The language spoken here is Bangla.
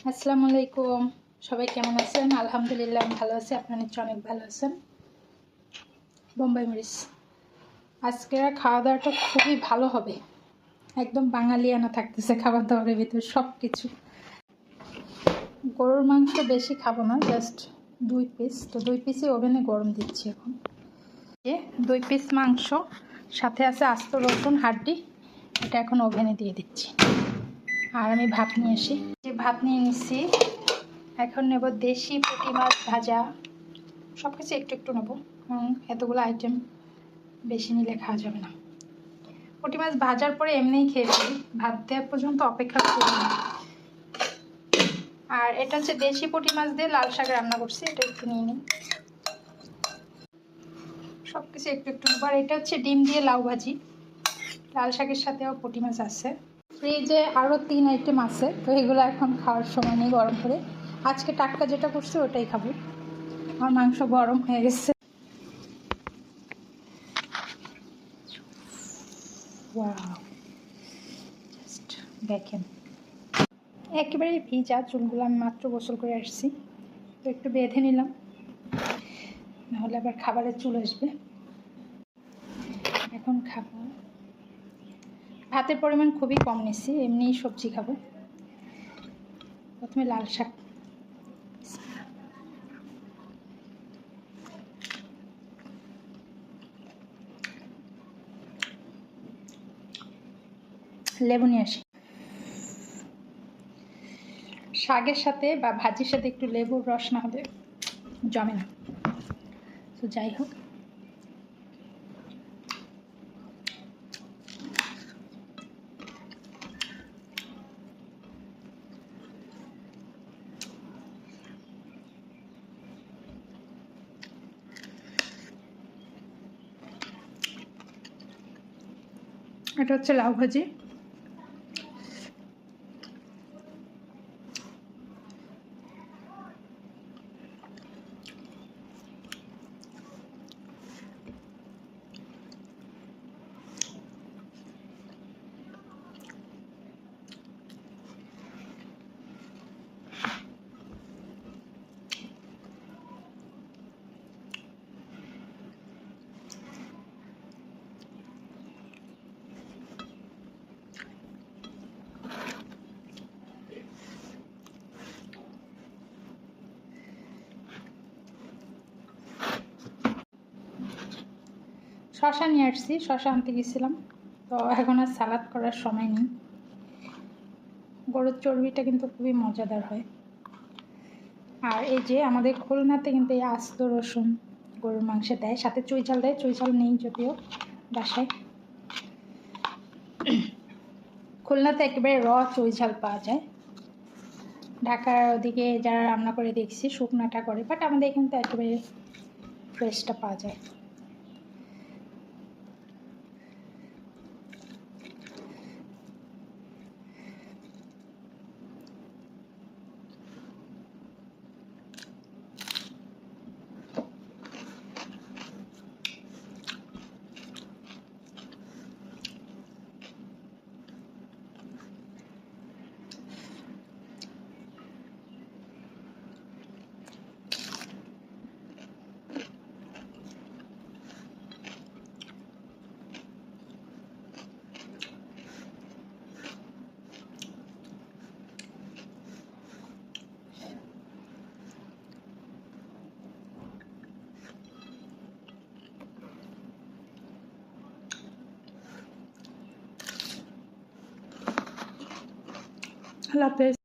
আসসালামু আলাইকুম। সবাই কেমন আছেন? আলহামদুলিল্লাহ আমি ভালো আছি। আপনারা নিশ্চয়ই অনেক ভালো আছেন। বোম্বাই মরিচ আজকের খাওয়া দাওয়াটা খুবই ভালো হবে। একদম বাঙালিয়ানা থাকতেছে খাবার দাবারের ভিতরে সব কিছু। গরুর মাংস বেশি খাবো না, জাস্ট 2 পিস। তো 2 পিসই ওভেনে গরম দিচ্ছি এখন। 2 পিস মাংস, সাথে আছে আস্ত রসুন হাড্ডি, এটা এখন ওভেনে দিয়ে দিচ্ছি। আর আমি ভাত নিয়ে আসি, যে ভাত নিয়ে নিচ্ছি। এখন নেব দেশি পুঁটি মাছ ভাজা, সব কিছু একটু একটু নেবো, কারণ এতগুলো আইটেম বেশি নিলে খাওয়া যাবে না। পুঁটি মাছ ভাজার পরে এমনিই খেয়ে ফেলি, ভাত দেওয়া পর্যন্ত অপেক্ষা করি না। আর এটা হচ্ছে দেশি পুঁটি মাছ দিয়ে লাল শাক রান্না করছি, এটা একটু নিয়ে নিই। সব কিছু একটু একটু নেবো। আর এটা হচ্ছে ডিম দিয়ে লাউ ভাজি, লাল শাকের সাথেও পুঁটি মাছ আছে। ফ্রিজে আরও 3 আইটেম আছে, তো এগুলো এখন খাওয়ার সময় নেই। গরম করে আজকে টাটকা যেটা করছি ওটাই খাবো। আমার মাংস গরম হয়ে গেছে। জাস্ট দেখেন, একেবারে ভিজা চুলগুলো। আমি মাত্র গোসল করে আসছি, তো একটু বেঁধে নিলাম, নাহলে আবার খাবারে চুল আসবে। এখন খাবো। ভাতের পরিমাণ খুবই কম নিচ্ছি, এমনিই সবজি খাবো। প্রথমে লাল শাক, লেবু নিয়ে আসি। শাকের সাথে বা ভাজির সাথে একটু লেবুর রস না হলে জমে না। তো যাই হোক, এটা হচ্ছে লাউ ভাজি। শশা নিয়ে আসছি, শশা আনতে গেছিলাম, তো এখন আর সালাদ করার সময় নেই। গরুর চর্বিটা কিন্তু খুবই মজাদার হয়। আর এই যে আমাদের খুলনাতে কিন্তু এই আস্ত রসুন গরুর মাংসে দেয়, সাথে চুই ঝাল দেয়। চুই ঝাল নেই যদিও বাসায়। খুলনাতে একেবারে চুই ঝাল পাওয়া যায়। ঢাকার ওদিকে যারা রান্না করে দেখছি শুকনাটা করে, বাট আমাদের এখানে তো একেবারে ফ্রেশটা পাওয়া যায়। আল্লাহ হাফেজ।